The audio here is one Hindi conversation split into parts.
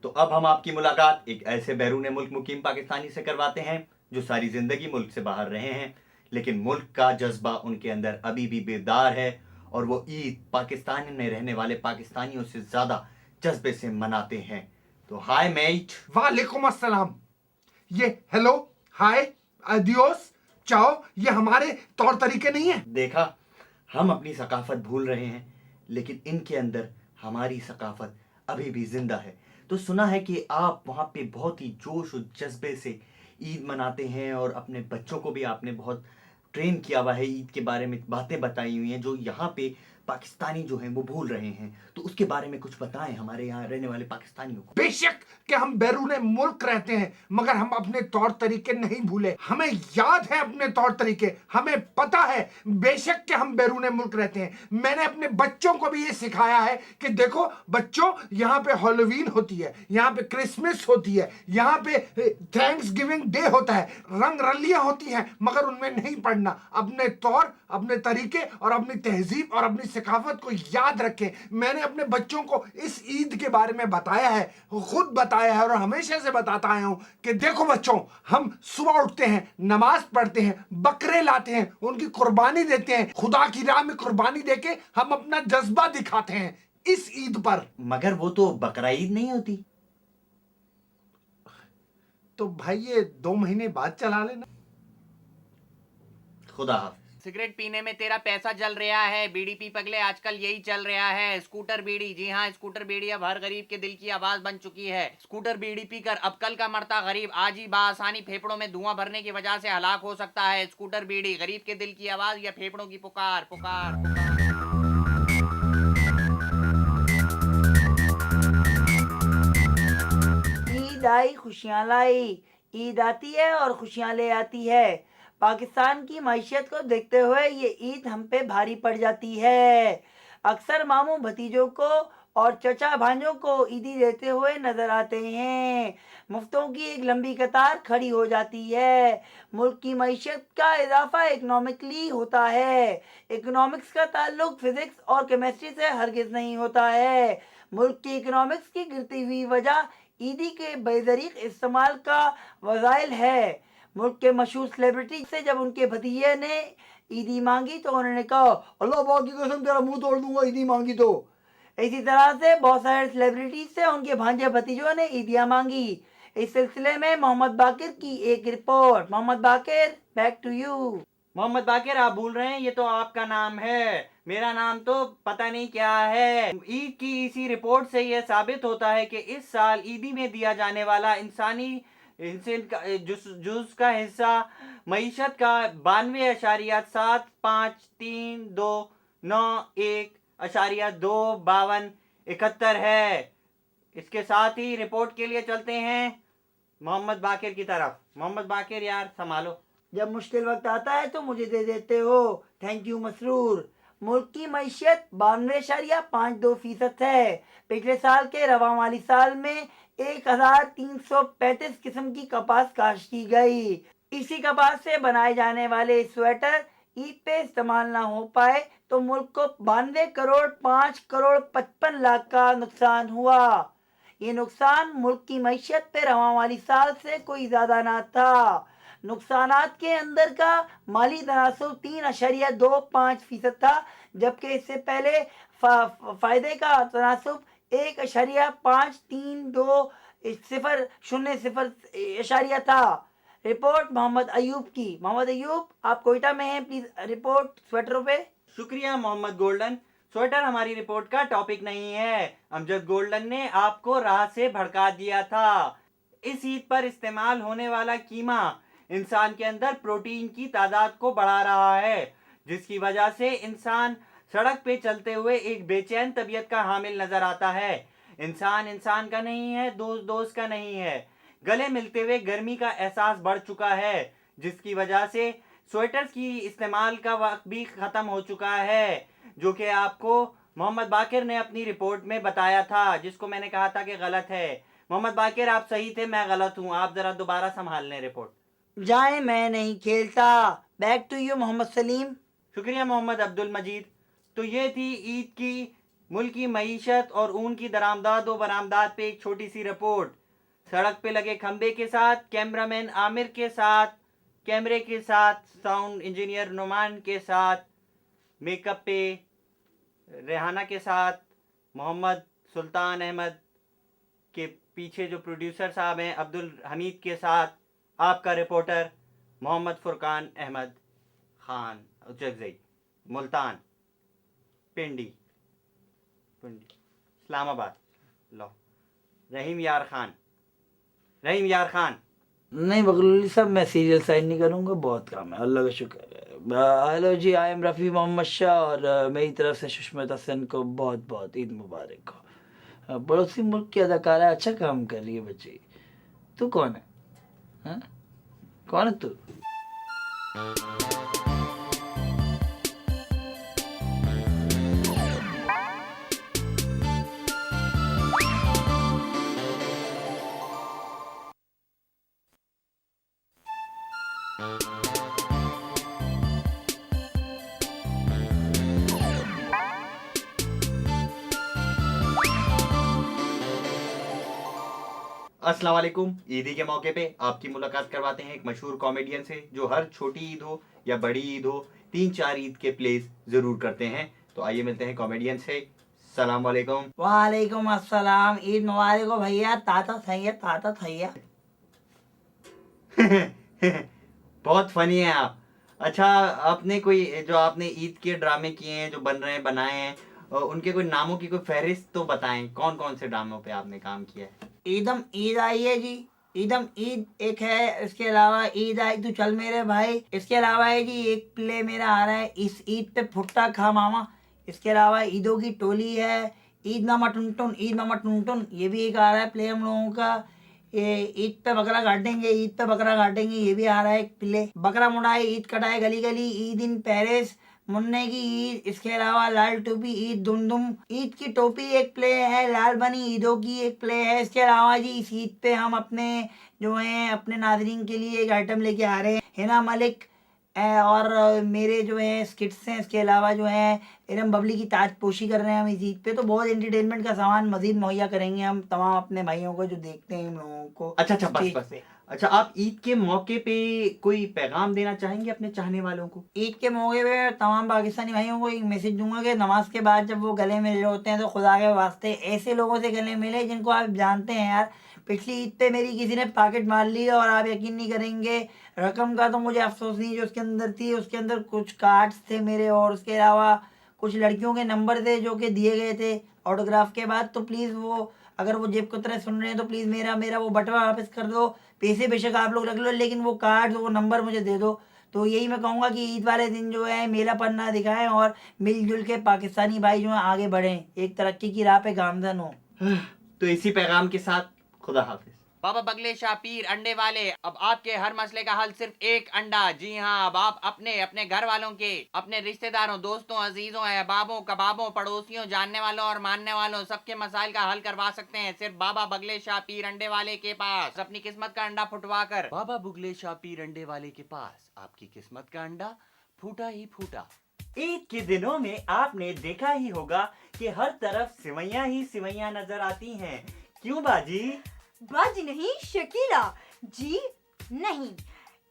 तो अब हम आपकी मुलाकात एक ऐसे बैरून मुल्क मुकीम पाकिस्तानी से करवाते हैं जो सारी जिंदगी मुल्क से बाहर रहे हैं, लेकिन मुल्क का जज्बा उनके अंदर अभी भी बेदार है और वो ईद पाकिस्तान में रहने वाले पाकिस्तानियों से ज्यादा जज्बे से मनाते हैं। तो हाय मेट। वालेकुम अस्सलाम। ये हेलो, हाय, अदियोस, चाओ ये हमारे तौर तरीके नहीं है। देखा, हम अपनी सकाफत भूल रहे हैं, लेकिन इनके अंदर हमारी सकाफत अभी भी जिंदा है। तो सुना है कि आप वहाँ पे बहुत ही जोश और जज्बे से ईद मनाते हैं और अपने बच्चों को भी आपने बहुत ट्रेन किया हुआ है, ईद के बारे में बातें बताई हुई हैं जो यहाँ पे पाकिस्तानी जो हैं वो भूल रहे हैं। तो उसके बारे में कुछ बताएं हमारे यहाँ रहने वाले पाकिस्तानियों को। बेशक कि हम बैरून मुल्क रहते हैं, मगर हम अपने तौर तरीके नहीं भूले। हमें याद है अपने तौर तरीके, हमें पता है। बेशक कि हम बैरून मुल्क रहते हैं। मैंने अपने बच्चों को भी ये सिखाया है कि देखो बच्चों, यहाँ पे हैलोवीन होती है, यहाँ पे क्रिसमस होती है, यहाँ पे थैंक्स गिविंग डे होता है, रंग रलियां होती हैं, मगर उनमें नहीं पड़ना। अपने तौर, अपने तरीके और अपनी तहजीब और अपनी सकाफत को याद रखें। मैंने अपने बच्चों को इस ईद के बारे में बताया है, खुद बताया है और हमेशा से बताता आया हूं कि देखो बच्चों, हम सुबह उठते हैं, नमाज पढ़ते हैं, बकरे लाते हैं, उनकी कुर्बानी देते हैं, खुदा की राह में कुर्बानी देके हम अपना जज्बा दिखाते हैं इस ईद पर। मगर वो तो बकरा ईद नहीं होती। तो भाई ये 2 महीने बाद चला लेना। खुदा हाफिज। सिगरेट पीने में तेरा पैसा जल रहा है। बीड़ी पी पगले, आजकल यही चल रहा है। स्कूटर बीड़ी, जी हाँ, स्कूटर बीड़ी अब हर गरीब के दिल की आवाज बन चुकी है। स्कूटर बीड़ी पीकर अब कल का मरता गरीब आज ही बासानी फेफड़ों में धुआं भरने की वजह से हलाक हो सकता है। स्कूटर बीड़ी, गरीब के दिल की आवाज या फेफड़ों की पुकार पुकार पुकार। ईद आई खुशियाँ लाई। ईद आती है और खुशियाँ ले आती है। पाकिस्तान की मईशत को देखते हुए ये ईद हम पे भारी पड़ जाती है। अक्सर मामू भतीजों को और चचा भांजों को ईदी देते हुए नजर आते हैं। मुफ्तों की एक लंबी कतार खड़ी हो जाती है। मुल्क की मईशत का इजाफा इकोनॉमिकली होता है। इकोनॉमिक्स का ताल्लुक फिजिक्स और केमिस्ट्री से हरगिज नहीं होता है। मुल्क की इकोनॉमिक्स की गिरती हुई वजह ईदी के बेदरीक इस्तेमाल का वज़ाइल है। मुल्क के मशहूर सेलिब्रिटी से जब उनके भतीजे ने ईदी मांगी तो उन्होंने कहा, अल्लाह पाक की कसम तेरा मुंह तोड़ दूंगा ईदी मांगी तो। इसी तरह से बहुत सारे सेलिब्रिटी से उनके भांजे भतीजों ने ईदियाँ मांगी। इस सिलसिले में मोहम्मद बाकिर की एक report. Mohammad Baqir, back to you. Mohammad Baqir, आप भूल रहे हैं, ये तो आपका नाम है, मेरा नाम तो पता नहीं क्या है। ईद की इसी रिपोर्ट से यह साबित होता है कि इस साल ईदी में दिया जाने वाला इंसानी जुज का हिस्सा मईशत का 92,753,291,252 है। इसके साथ ही रिपोर्ट के लिए चलते हैं मोहम्मद बाकिर की तरफ। मोहम्मद बाकिर यार संभालो। जब मुश्किल वक्त आता है तो मुझे दे देते हो। Thank you Masroor. मुल्क की मईशत 92.52% है। पिछले साल के रवा माली साल में 1335 किस्म की कपास काश्त की गई। इसी कपास से बनाए जाने वाले स्वेटर ईद पे इस्तेमाल ना हो पाए तो मुल्क को 92 करोड़ 5 करोड़ 55 लाख का नुकसान हुआ। ये नुकसान मुल्क की मईशत पे रवा माली साल से कोई ज्यादा ना था। नुकसानात के अंदर का माली तनासुब 3.25% था, जबकि इससे पहले फायदे का तनासुब 1.320 था। रिपोर्ट मोहम्मद अयूब की। मोहम्मद अयूब, आप कोयटा में हैं, प्लीज रिपोर्ट स्वेटरों पे। शुक्रिया मोहम्मद गोल्डन। स्वेटर हमारी रिपोर्ट का टॉपिक नहीं है। अमजद गोल्डन ने आपको राह से भड़का दिया था। इस ईद पर इस्तेमाल होने वाला कीमा इंसान के अंदर प्रोटीन की तादाद को बढ़ा रहा है, जिसकी वजह से इंसान सड़क पे चलते हुए एक बेचैन तबीयत का हामिल नजर आता है। इंसान इंसान का नहीं है, दोस्त दोस्त का नहीं है। गले मिलते हुए गर्मी का एहसास बढ़ चुका है, जिसकी वजह से स्वेटर्स की इस्तेमाल का वक्त भी खत्म हो चुका है, जो कि आपको मोहम्मद बाकिर ने अपनी रिपोर्ट में बताया था, जिसको मैंने कहा था कि गलत है। मोहम्मद बाकिर, आप सही थे, मैं गलत हूँ। आप जरा दोबारा संभाल लें रिपोर्ट। जाए, मैं नहीं खेलता। Back to you Mohammad Salim. शुक्रिया मोहम्मद अब्दुल मजीद। तो ये थी ईद की मुल्क की मईशत और ऊन की दरामदाद व बरामदात पे एक छोटी सी रिपोर्ट। सड़क पे लगे खंबे के साथ कैमरामैन आमिर के साथ, कैमरे के साथ साउंड इंजीनियर नुमान के साथ, मेकअप पे रेहाना के साथ, मोहम्मद सुल्तान अहमद के पीछे जो प्रोड्यूसर साहब हैं अब्दुल हमीद के साथ आपका रिपोर्टर मोहम्मद फुरकान अहमद खान जगजई, मुल्तान, पिंडी, इस्लामाबाद। लो रहीम यार खान। नहीं बकलूली साहब, मैं सीरियल साइन नहीं करूँगा, बहुत काम है, अल्लाह का शुक्र है। हेलो जी, आई एम रफ़ी मोहम्मद शाह और मेरी तरफ से सुष्मिता सेन को बहुत बहुत ईद मुबारक हो। पड़ोसी मुल्क की अदाकारा अच्छा काम कर रही है बच्ची। तू कौन है? हाँ? कौन है तू? अस्सलाम वालेकुम। ईदी के मौके पे आपकी मुलाकात करवाते हैं एक मशहूर कॉमेडियन से जो हर छोटी ईद हो या बड़ी ईद हो 3-4 ईद के प्लेस जरूर करते हैं। तो आइए मिलते हैं कॉमेडियन से। सलाम वालेकुम। वालेकुम अस्सलाम, ईद मुबारक हो भैया। ताता थैया। बहुत फनी है आप। अच्छा, आपने कोई जो आपने ईद के ड्रामे किए हैं, जो बन रहे हैं, बनाए हैं, उनके कोई नामों की कोई फहरिस्त तो बताएं, कौन कौन से ड्रामों पे आपने काम किया है? ईदम ईद आई है जी, ईदम ईद एक है। इसके अलावा ईद आई तू चल मेरे भाई। इसके अलावा है जी एक प्ले मेरा आ रहा है, इस ईद पे भुट्टा खा मामा। इसके अलावा ईदों की टोली है, ईद नामा टुन, ये भी एक आ रहा है प्ले हम लोगों का। ये ईद पे बकरा काटेंगे, ये भी आ रहा है एक प्ले। बकरा मुड़ाए ईद कटाए गली गली, ईद इन पेरिस, मुन्ने की ईद। इसके अलावा लाल टोपी ईद दुम, ईद की टोपी एक प्ले है, लाल बनी ईदों की एक प्ले है। इसके अलावा जी इस ईद पे हम अपने जो हैं अपने नाजरीन के लिए एक आइटम लेके आ रहे हैं, हिना मलिक और मेरे जो है स्किट्स हैं। इसके अलावा जो है इरम बबली की ताजपोशी कर रहे हैं हम इस ईद पे। तो बहुत एंटरटेनमेंट का सामान मजीद मुहैया करेंगे हम तमाम अपने भाइयों को जो देखते हैं हम लोगों को। अच्छा, स्टेज बस। पे। अच्छा, आप ईद के मौके पे कोई पैगाम देना चाहेंगे अपने चाहने वालों को? ईद के मौके पे तमाम पाकिस्तानी भाइयों को एक मैसेज दूंगा कि नमाज के बाद जब वो गले मिल रहे होते हैं तो खुदा के वास्ते ऐसे लोगों से गले मिले जिनको आप जानते हैं। यार पिछली ईद पे मेरी किसी ने पॉकेट मार ली और आप यकीन नहीं करेंगे, रकम का तो मुझे अफसोस नहीं जो उसके अंदर थी। उसके अंदर कुछ कार्ड्स थे मेरे और उसके अलावा कुछ लड़कियों के नंबर थे जो कि दिए गए थे ऑटोग्राफ के बाद। तो प्लीज़ वो अगर वो जेब कतरा सुन रहे हैं तो प्लीज़ मेरा वो बटवा वापस कर दो। पैसे बेशक आप लोग रख लो लेकिन वो कार्ड वो नंबर मुझे दे दो। तो यही मैं कहूँगा कि ईद वाले दिन जो है मेला पन्ना दिखाएं और मिलजुल के पाकिस्तानी भाई जो है आगे बढ़ें, एक तरक्की की राह पे गामजन हो। तो इसी पैगाम के साथ खुदा हाफिज। बाबा बगले शाह पीर अंडे वाले, अब आपके हर मसले का हल सिर्फ एक अंडा। जी हाँ, अब आप अपने घर वालों के, अपने रिश्तेदारों, दोस्तों, अजीजों, अहबाबों, कबाबों, पड़ोसियों, जानने वालों और मानने वालों सबके मसाइल का हल करवा सकते हैं सिर्फ बाबा बगले शाह पीर अंडे वाले के पास। अपनी किस्मत का अंडा फुटवा कर बाबा बगले शाह पीर अंडे वाले के पास आपकी किस्मत का अंडा फूटा ही फूटा। ईद के दिनों में आपने देखा ही होगा कि हर तरफ सिवैयां ही सिवैयां नजर आती हैं। क्यों बाजी? बाजी नहीं, शकीला जी नहीं।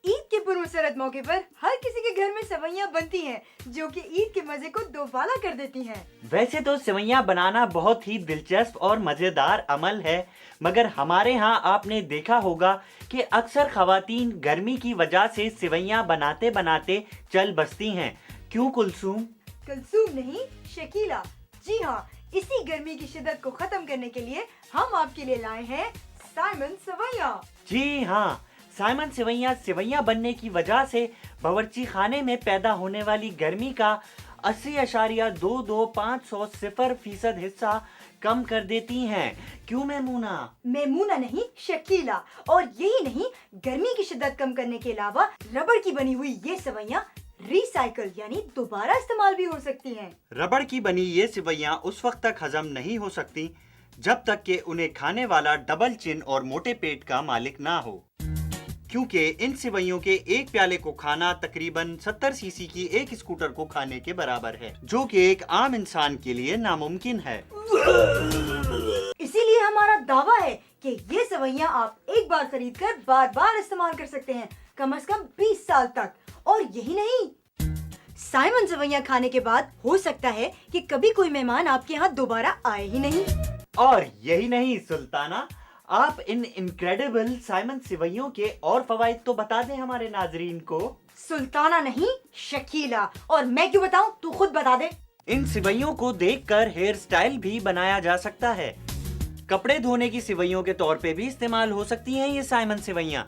ईद के पुरमसरत मौके पर हर किसी के घर में सेवैयां बनती हैं जो कि ईद के मजे को दोबाला कर देती हैं। वैसे तो सेवैयां बनाना बहुत ही दिलचस्प और मजेदार अमल है, मगर हमारे यहाँ आपने देखा होगा कि अक्सर खवातीन गर्मी की वजह से सेवैयां बनाते बनाते चल बसती हैं। क्यों कुलसूम? कुलसूम नहीं, शकीला जी हाँ। इसी गर्मी की शिद्दत को खत्म करने के लिए हम आपके लिए लाए हैं साइमन सेवैयां। जी हाँ, साइमन सेवैयां बनने की वजह से बावर्ची खाने में पैदा होने वाली गर्मी का 80.22500% हिस्सा कम कर देती हैं। क्यों मैमूना? मैमूना नहीं, शकीला। और यही नहीं, गर्मी की शिद्दत कम करने के अलावा रबड़ की बनी हुई ये सेवैयां रिसाइकल यानी दोबारा इस्तेमाल भी हो सकती हैं। रबड़ की बनी ये सेवैयां उस वक्त तक हजम नहीं हो सकती जब तक कि उन्हें खाने वाला डबल चिन और मोटे पेट का मालिक ना हो। क्योंकि इन सिवैयों के एक प्याले को खाना तकरीबन 70 सीसी की एक स्कूटर को खाने के बराबर है, जो कि एक आम इंसान के लिए नामुमकिन है। इसीलिए हमारा दावा है कि ये सेवैयां आप एक बार खरीद कर बार बार इस्तेमाल कर सकते हैं, कम से कम 20 साल तक। और यही नहीं, साइमन सेवैयां खाने के बाद हो सकता है कि कभी कोई मेहमान आपके यहाँ दोबारा आए ही नहीं। और यही नहीं सुल्ताना, आप इन इनक्रेडिबल साइमन सिवैयों के और फवाइद तो बता दें हमारे नाजरीन को। सुल्ताना नहीं, शकीला। और मैं क्यों बताऊं, तू खुद बता दे। इन सिवैयों को देखकर हेयर स्टाइल भी बनाया जा सकता है। कपड़े धोने की सिवैयों के तौर पे भी इस्तेमाल हो सकती हैं ये साइमन सिवैयां।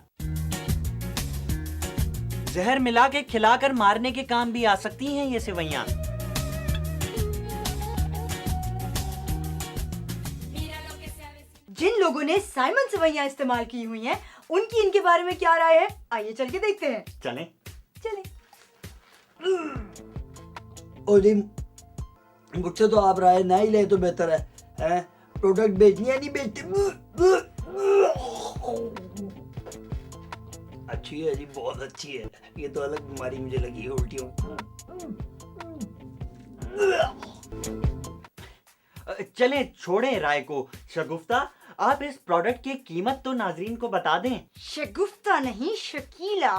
जहर मिला के खिलाकर मारने के काम भी आ सकती हैं ये सिवैयां। जिन लोगों ने साइमन सेवैयां इस्तेमाल की हुई हैं, उनकी इनके बारे में क्या राय है, आइए चल के देखते हैं। चलें। चले। और मुझसे तो आप राय ना ही ले तो बेहतर है, हैं? प्रोडक्ट बेचनी है नहीं बेचते। अच्छी है जी, बहुत अच्छी है। ये तो अलग बीमारी मुझे लगी है, उल्टियों। चलें, छोड़ें राय को। शगुफ्ता, आप इस प्रोडक्ट की कीमत तो नाजरीन को बता दें। शगुफ्ता नहीं, शकीला।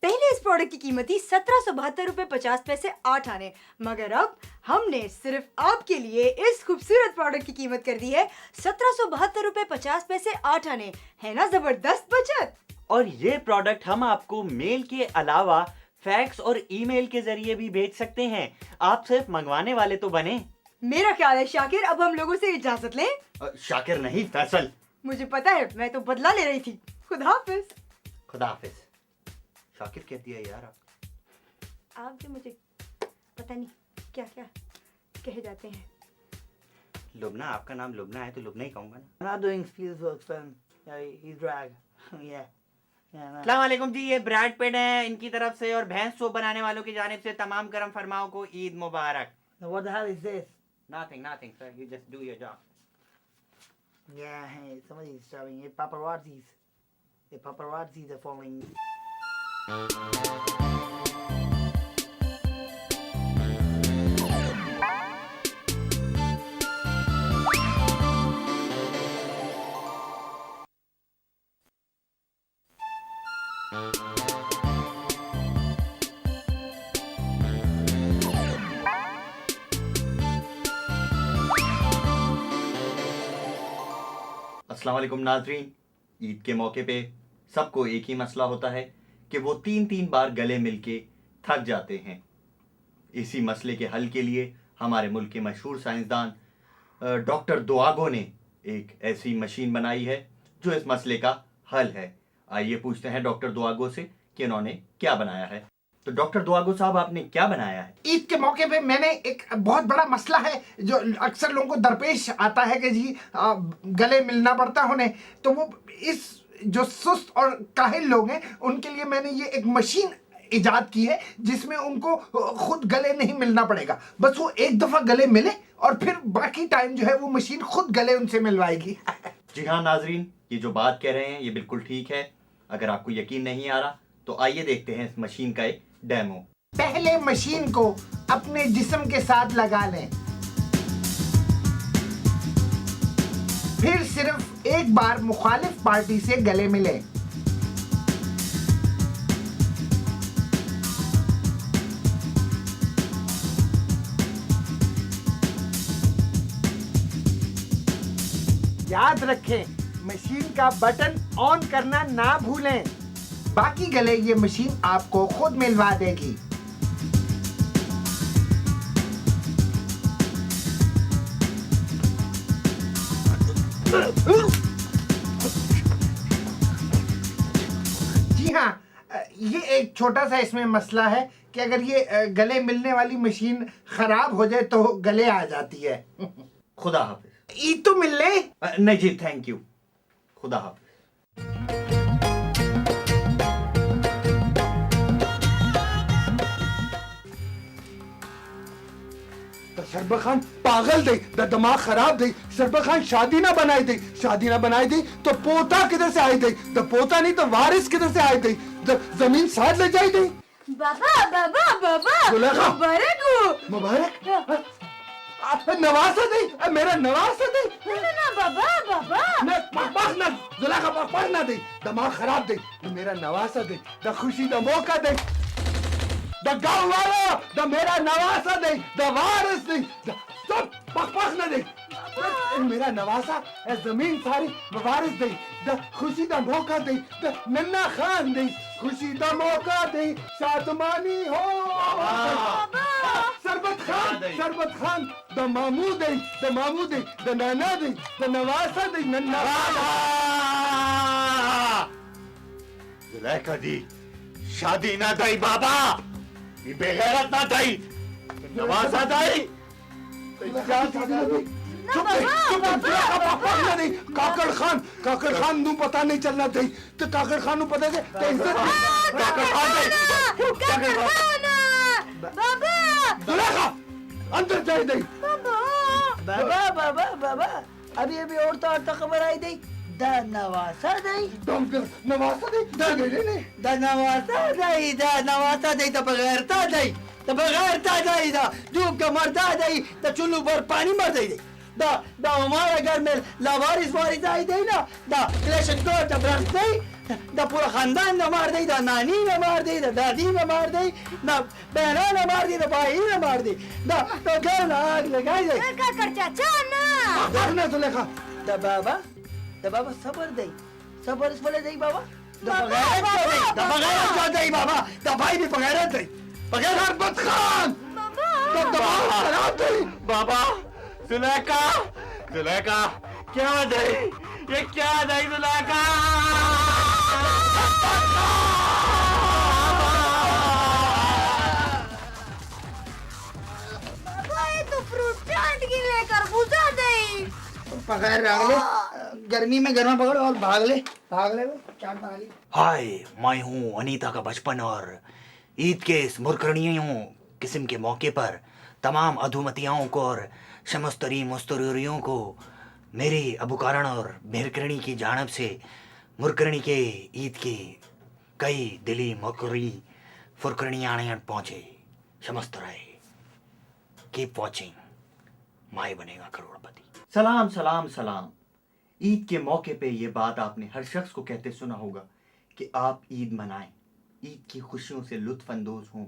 पहले इस प्रोडक्ट की कीमत थी 1772 रुपए 50 पैसे 8 आने, मगर अब हमने सिर्फ आपके लिए इस खूबसूरत प्रोडक्ट की कीमत कर दी है 1772 रुपए 50 पैसे 8 आने। है ना जबरदस्त बचत। और ये प्रोडक्ट हम आपको मेल के अलावा फैक्स और ईमेल के जरिए भी भेज सकते हैं। आप सिर्फ मंगवाने वाले तो बने। मेरा ख्याल है शाकिर, अब हम लोगों से इजाजत लें। शाकिर नहीं, फैसल। मुझे पता है, मैं तो बदला ले रही थी। खुदा हाफिज। खुदा हाफिज। शाकिर कह दिया यार आप जो मुझे पता नहीं क्या क्या कहे जाते हैं। लुबना, आपका नाम लुबना है तो लुबना ही कहूंगा ना। I'm not doing field work, fam. He's drag. Yeah. अस्सलाम वालेकुम जी, ये ब्रैड पिट है इनकी तरफ से, और भैंस सूप बनाने वालों की जानिब से तमाम करम फरमाओं को ईद मुबारक। Now what the hell is this? Nothing, sir. You just do your job. Yeah, hey, somebody's shouting. Hey, paparazzis. The paparazzis are following. अस्सलाम वालेकुम नाजरीन। ईद के मौके पे सबको एक ही मसला होता है कि वो 3-3 बार गले मिलके थक जाते हैं। इसी मसले के हल के लिए हमारे मुल्क के मशहूर साइंसदान डॉक्टर दुआगो ने एक ऐसी मशीन बनाई है जो इस मसले का हल है। आइए पूछते हैं डॉक्टर दुआगो से कि उन्होंने क्या बनाया है। तो डॉक्टर दुआगो साहब, आपने क्या बनाया है? ईद के मौके पे मैंने एक बहुत बड़ा मसला है जो अक्सर लोगों को दरपेश आता है कि जी गले मिलना पड़ता है उन्हें, तो वो इस जो सुस्त और काहिल लोग हैं उनके लिए मैंने ये एक मशीन इजाद की है जिसमें उनको खुद गले नहीं मिलना पड़ेगा। बस वो एक दफा गले मिले और फिर बाकी टाइम जो है वो मशीन खुद गले उनसे मिलवाएगी। जी हाँ नाजरीन, ये जो बात कह रहे हैं ये बिल्कुल ठीक है। अगर आपको यकीन नहीं आ रहा तो आइए देखते हैं इस मशीन का एक डेमो। पहले मशीन को अपने जिस्म के साथ लगा लें, फिर सिर्फ एक बार मुखालिफ पार्टी से गले मिले। याद रखें, मशीन का बटन ऑन करना ना भूलें। बाकी गले ये मशीन आपको खुद मिलवा देगी। जी हाँ, ये एक छोटा सा इसमें मसला है कि अगर ये गले मिलने वाली मशीन खराब हो जाए तो गले आ जाती है। खुदा हाफिज। ईद तो मिल ले। नहीं जी, थैंक यू। खुदा हाफिज। शरबत खान पागल दे, द दिमाग खराब दे। शरबत खान शादी ना बनाए दे, शादी ना बनाए दे तो पोता किधर से आए दे, द पोता नहीं तो वारिस किधर से आए दे, द जमीन साथ ले जाए दे। बाबा बाबा बाबा जुलेखा। मुबारक हो। मुबारक नवासा दे, मेरा नवासा दे। ना बाबा बाबा न बकवास ना, जुलेखा बकवास ना दे, दिमाग खराब दे, मेरा नवासा दे, द खुशी द मौका दे, द गाँव वाला द मेरा नवासा दे, द वारिस दे, सब बकवास ना दे। मेरा नवासा है जमीन सारी वारिस दे, द खुशी द मौका दे, द नन्ना खान दे, खुशी द मौका दे, शादमानी हो। शरबत खान द मामू दे, द मामू दे, द नाना दे, द नवासा दे, नन्ना जुलेखा दी शादी ना दई बाबा, ये बेगैरत ना दई, नवासा दई। काकड़ खान नू पता नहीं चलना दे, तो काकड़ खान नू पता दे तो इज्जत बाबा जुलेखा अंदर जाए दे। बाबा बाबा बाबा अभी अभी और तो खबर आई थी द नवासा दई नवासा दे, द नवासा दई तो बगैरता दई, तो बगैरता दई दा डूब के मरता दई, तो चुल्लू पर पानी मर दई द हमारे घर में लावारिस वारिस आई दई ना, द क्लेशन को द ब्रख दई, द पूरा खानदान ने मार दई, द नानी ने मार दई, द दादी ने मार दई, द बहना ने मार दी, द भाई ने मार दी, द घर में आग लगाई दई। का कर चाचा ना देखना जुलेखा द बाबा सबर दई, सबर इस बोले दई बाबा, द बाबा, बगैरत जो दई बाबा, द भाई भी बगैरत दई, शरबत खान द दिमाग खराब दे। बाबा जुलेखा, जुलेखा क्या दई, ये क्या दई जुलेखा। ये तो फ्रूट चाट की लेकर गुजर गई। पकड़ रख ले, गर्मी में गर्मा पकड़ और भाग ले चाट बना ली। हाय, मैं हूँ अनीता का बचपन और ईद के इस मुरकरणियों किस्म के मौके पर तमाम अधुमतियाओं को और शमस्तरी मुस्तरियों को मेरी अबुकारण और मेहरकरणी की जानब से मुरकरणी के ईद की कई दिली मकरी फुरकरणियाँ पहुँचे। शमस्त रहे, कीप वॉचिंग, माई बनेगा करोड़पति। सलाम सलाम सलाम। ईद के मौके पे ये बात आपने हर शख्स को कहते सुना होगा कि आप ईद मनाएं, ईद की खुशियों से लुत्फ अंदोज हों,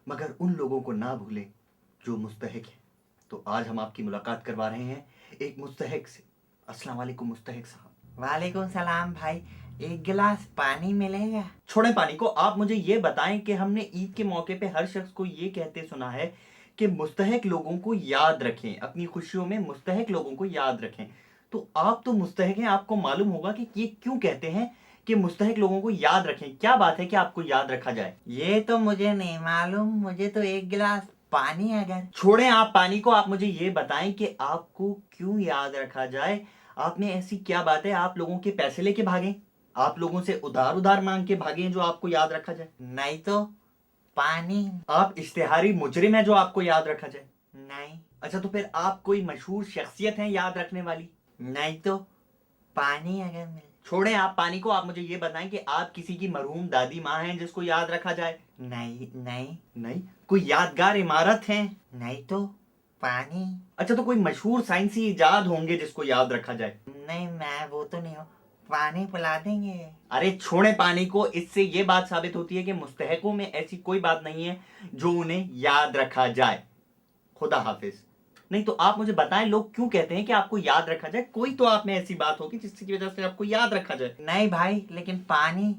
मगर उन लोगों को ना भूलें जो मुस्तहिक हैं। तो आज हम आपकी मुलाकात करवा रहे हैं एक मुस्तहिक से। अस्सलाम वालेकुम मुस्तहिक साहब। वालेकुम सलाम भाई, एक गिलास पानी मिलेगा? छोड़ें पानी को, आप मुझे ये बताएं कि हमने ईद के मौके पे हर शख्स को ये कहते सुना है कि मुस्तहिक लोगों को याद रखें, अपनी खुशियों में मुस्तहिक लोगों को याद रखें। तो आप तो मुस्तहिक हैं, आपको मालूम होगा कि ये क्यों कहते हैं कि मुस्तहिक लोगों को याद रखें। क्या बात है कि आपको याद रखा जाए? ये तो मुझे नहीं मालूम, मुझे तो एक गिलास पानी अगर। छोड़ें आप पानी को, आप मुझे ये बताएं कि आपको क्यों याद रखा जाए। आप में ऐसी क्या बात है आप लोगों के पैसे लेके भागें, आप लोगों से उधार मांग के भागें जो आपको याद रखा जाए? नहीं तो पानी। आप इश्तिहारी मुजरिम है जो आपको याद रखा जाए? नहीं। अच्छा, तो फिर आप कोई मशहूर शख्सियत हैं याद रखने वाली? नहीं तो पानी अगर मिले। छोड़ें आप पानी को, आप मुझे ये बताएं कि आप किसी की मरहूम दादी माँ हैं जिसको याद रखा जाए? नहीं नहीं नहीं। कोई यादगार इमारत है? नहीं तो पानी। अच्छा, तो कोई मशहूर साइंसी इजाद होंगे जिसको याद रखा जाए? नहीं, मैं वो तो नहीं हूँ, पानी पिला देंगे। अरे छोड़ें पानी को, इससे ये बात साबित होती है कि मुस्तहिकों में ऐसी कोई बात नहीं है जो उन्हें याद रखा जाए। खुदा हाफिज। नहीं तो आप मुझे बताएं लोग क्यों कहते हैं कि आपको याद रखा जाए? कोई तो आप में ऐसी बात होगी जिसकी वजह से आपको याद रखा जाए। नहीं भाई, लेकिन पानी